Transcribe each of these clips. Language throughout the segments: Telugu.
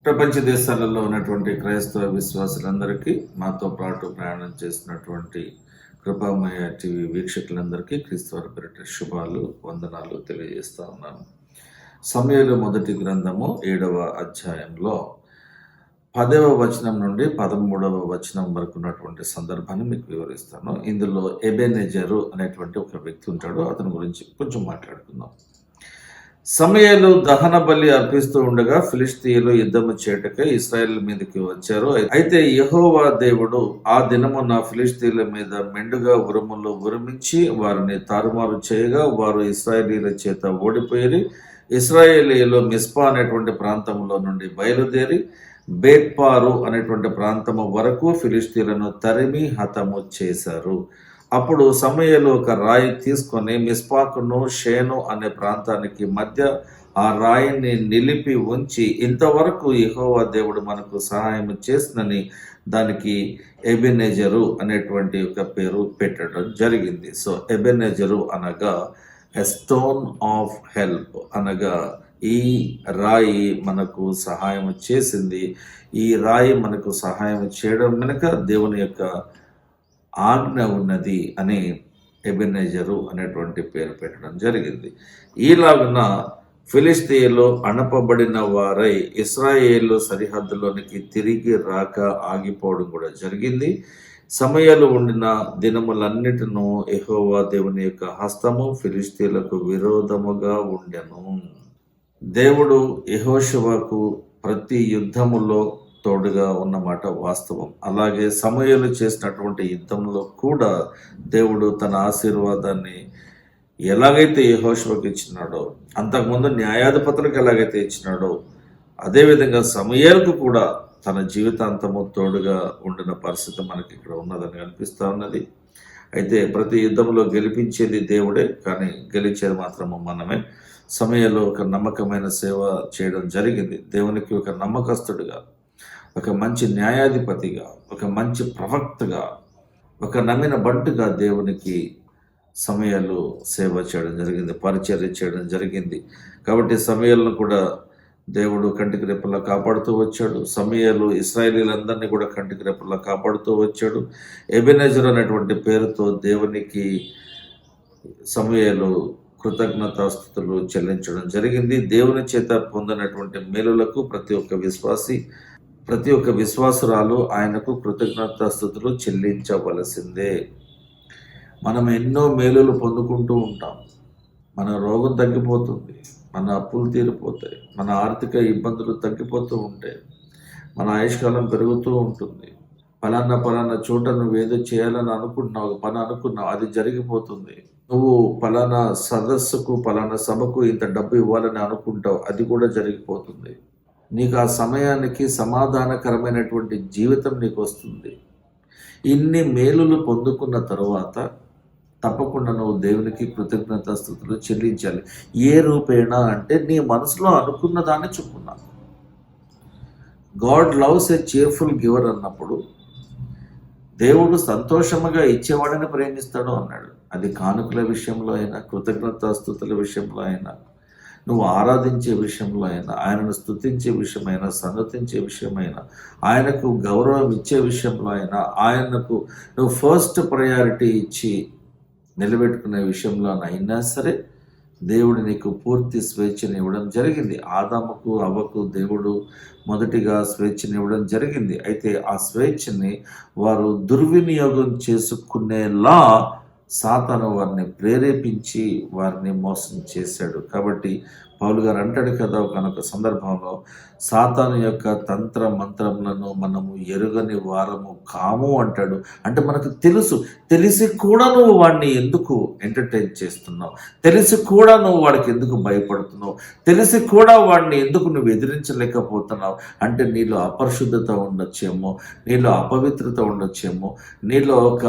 ప్రపంచ దేశాలలో ఉన్నటువంటి క్రైస్తవ విశ్వాసులందరికీ, మాతో పాటు ప్రయాణం చేస్తున్నటువంటి కృపామయ టీవీ వీక్షకులందరికీ క్రీస్తువారి పేరిట శుభాలు, వందనాలు తెలియజేస్తా ఉన్నాను. సమూయేలు మొదటి గ్రంథము 7వ అధ్యాయంలో 10వ వచనం నుండి 13వ వచనం వరకు ఉన్నటువంటి సందర్భాన్ని మీకు వివరిస్తాను. ఇందులో ఎబెనెజరు అనేటువంటి ఒక వ్యక్తి ఉంటాడు. అతని గురించి కొంచెం మాట్లాడుకుందాం. సమూయేలు దహన బలి అర్పిస్తూ ఉండగా ఫిలిష్తీయులు యుద్ధము చేయుటకై ఇశ్రాయేలు మీదకి వచ్చారు. అయితే యెహోవా దేవుడు ఆ దినమున ఫిలిష్తీయుల మీద మెండుగా ఉరుములు ఉరిమించి వారిని తారుమారు చేయగా వారు ఇశ్రాయేలీల చేత ఓడిపోయి ఇశ్రాయేలీయులు మిస్పా అనేటువంటి ప్రాంతంలో నుండి బయలుదేరి బేత్పారు అనేటువంటి ప్రాంతము వరకు ఫిలిష్తీయులను తరిమి హతము చేశారు. అప్పుడు సమూయేలు ఒక రాయి తీసుకొని మిస్పాకును షేను అనే ప్రాంతానికి మధ్య ఆ రాయిని నిలిపి ఉంచి, ఇంతవరకు యెహోవా దేవుడు మనకు సహాయం చేసినని దానికి ఎబెనెజరు అనేటువంటి ఒక పేరు పెట్టడం జరిగింది. సో ఎబెనెజరు అనగా ఎ స్టోన్ ఆఫ్ హెల్ప్, అనగా ఈ రాయి మనకు సహాయం చేసింది. ఈ రాయి మనకు సహాయం చేయడం వెనుక దేవుని యొక్క ఆజ్ఞ ఉన్నది అని ఎబెనెజరు అనేటువంటి పేరు పెట్టడం జరిగింది. ఈలాగున ఫిలిష్తీయులు అణపబడిన వారై ఇశ్రాయేలు సరిహద్దులోనికి తిరిగి రాక ఆగిపోవడం కూడా జరిగింది. సమూయేలు ఉండిన దినములన్నిటినూ యెహోవా దేవుని యొక్క హస్తము ఫిలిష్తీయులకు విరోధముగా ఉండెను. దేవుడు యెహోషువకు ప్రతి యుద్ధములో తోడుగా ఉన్నమాట వాస్తవం. అలాగే సమూయేలు చేసినటువంటి యుద్ధంలో కూడా దేవుడు తన ఆశీర్వాదాన్ని ఎలాగైతే యెహోషువకు ఇచ్చినాడో, అంతకుముందు న్యాయాధిపతులకు ఎలాగైతే ఇచ్చినాడో, అదేవిధంగా సమూయేలుకు కూడా తన జీవితాంతము తోడుగా ఉండిన పరిస్థితి మనకి ఇక్కడ ఉన్నదని అనిపిస్తూ ఉన్నది. అయితే ప్రతి యుద్ధంలో గెలిపించేది దేవుడే, కానీ గెలిచేది మాత్రము మనమే. సమూయేలు ఒక నమ్మకమైన సేవ చేయడం జరిగింది. దేవునికి ఒక నమ్మకస్తుడిగా, ఒక మంచి న్యాయాధిపతిగా, ఒక మంచి ప్రవక్తగా, ఒక నమ్మిన బంటుగా దేవునికి సమూయేలు సేవ చేయడం జరిగింది, పరిచర్య చేయడం జరిగింది. కాబట్టి సమూయేలును కూడా దేవుడు కంటికి రెప్పలా కాపాడుతూ వచ్చాడు. సమూయేలు ఇశ్రాయేలీలందరినీ కూడా కంటికి రెప్పలా కాపాడుతూ వచ్చాడు. ఎబెనెజరు అనేటువంటి పేరుతో దేవునికి సమూయేలు కృతజ్ఞతాస్తుతులు చెల్లించడం జరిగింది. దేవుని చేత పొందినటువంటి మేలులకు ప్రతి ఒక్క విశ్వాసురాలు ఆయనకు కృతజ్ఞతాస్తుతులు చెల్లించవలసిందే. మనం ఎన్నో మేలులు పొందుకుంటూ ఉంటాం. మన రోగం తగ్గిపోతుంది, మన అప్పులు తీరిపోతాయి, మన ఆర్థిక ఇబ్బందులు తగ్గిపోతూ ఉంటాయి, మన ఆయుష్కాలం పెరుగుతూ ఉంటుంది. పలానా చోట నువ్వేదో చేయాలని అనుకుంటున్నావు, ఒక పని అనుకున్నావు, అది జరిగిపోతుంది. నువ్వు పలానా సదస్సుకు, పలానా సభకు ఇంత డబ్బు ఇవ్వాలని అనుకుంటావు, అది కూడా జరిగిపోతుంది. నీకు ఆ సమయానికి సమాధానకరమైనటువంటి జీవితం నీకు వస్తుంది. ఇన్ని మేలులు పొందుకున్న తరువాత తప్పకుండా నువ్వు దేవునికి కృతజ్ఞతాస్తుతులు చెల్లించాలి. ఏ రూపేణా అంటే నీ మనసులో అనుకున్న దాన్ని చొప్పున. గాడ్ లవ్స్ ఎ చేర్ఫుల్ గివర్ అన్నప్పుడు దేవుడు సంతోషముగా ఇచ్చేవాడని ప్రేమిస్తాడు అన్నాడు. అది కానుకల విషయంలో అయినా, కృతజ్ఞతాస్తుతుల విషయంలో అయినా, నువ్వు ఆరాధించే విషయంలో అయినా, ఆయనను స్తుతించే విషయమైనా, సన్నతించే విషయమైనా, ఆయనకు గౌరవం ఇచ్చే విషయంలో అయినా, ఆయనకు నువ్వు ఫస్ట్ ప్రయారిటీ ఇచ్చి నిలబెట్టుకునే విషయంలో అయినా సరే దేవుడు నీకు పూర్తి స్వేచ్ఛను ఇవ్వడం జరిగింది. ఆదాముకు అవ్వకు దేవుడు మొదటిగా స్వేచ్ఛను ఇవ్వడం జరిగింది. అయితే ఆ స్వేచ్ఛని వారు దుర్వినియోగం చేసుకునేలా సాతాను వారిని ప్రేరేపించి వారిని మోసం చేశాడు. కాబట్టి పౌలు గారు అంటాడు కదా ఒకనొక సందర్భంలో, సాతాను యొక్క తంత్ర మంత్రములను మనము ఎరుగని వారము కాము అంటాడు. అంటే మనకు తెలిసి కూడా నువ్వు వాడిని ఎందుకు ఎంటర్టైన్ చేస్తున్నావు, తెలిసి కూడా నువ్వు వాడికి ఎందుకు భయపడుతున్నావు, తెలిసి కూడా వాడిని ఎందుకు నువ్వు ఎదిరించలేకపోతున్నావు అంటే నీలో అపరిశుద్ధత ఉండొచ్చేమో, నీలో అపవిత్రత ఉండొచ్చేమో, నీలో ఒక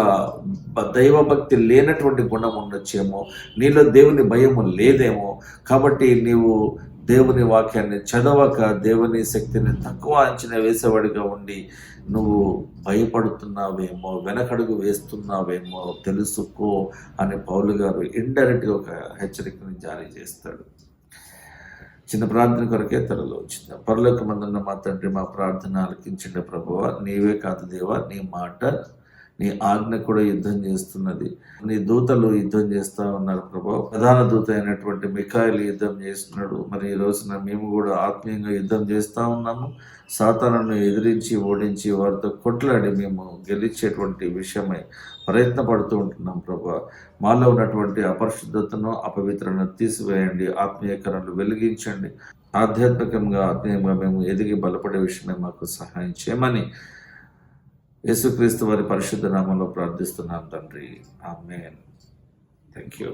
దైవభక్తి లేనటువంటి గుణం ఉండొచ్చేమో, నీలో దేవుని భయము లేదేమో. కాబట్టి నీవు దేవుని వాక్యాన్ని చదవక దేవుని శక్తిని తక్కువ అంచనా వేసేవాడిగా ఉండి నువ్వు భయపడుతున్నావేమో, వెనకడుగు వేస్తున్నావేమో తెలుసుకో అని పౌలు గారు ఇండైరెక్ట్గా ఒక హెచ్చరికను జారీ చేస్తాడు. చిన్న ప్రార్థన కొరకే త్వరలో వచ్చింది. పరలోకమందున్న మా తండ్రి, మా ప్రార్థన ఆలకించండి ప్రభువా. నీవే కాదు దేవా, నీ మాట, నీ ఆజ్ఞ కూడా యుద్ధం చేస్తున్నది. నీ దూతలు యుద్ధం చేస్తూ ఉన్నారు ప్రభా. ప్రధాన దూత అయినటువంటి మిఖాయిలు యుద్ధం చేస్తున్నాడు. మరి ఈ రోజున మేము కూడా ఆత్మీయంగా యుద్ధం చేస్తూ ఉన్నాము. సాతానును ఎదిరించి, ఓడించి, వారితో కొట్లాడి మేము గెలిచేటువంటి విషయమై ప్రయత్నపడుతూ ఉంటున్నాం ప్రభా. మాలో ఉన్నటువంటి అపరిశుద్ధతను, అపవిత్రను తీసివేయండి. ఆత్మీయకరణలు వెలిగించండి. ఆధ్యాత్మికంగా, ఆత్మీయంగా మేము ఎదిగి బలపడే విషయమే మాకు సహాయం చేయమని యేసుక్రీస్తు వారి పరిశుద్ధ నామంలో ప్రార్థిస్తున్నాం తండ్రి. ఆమేన్. Thank you.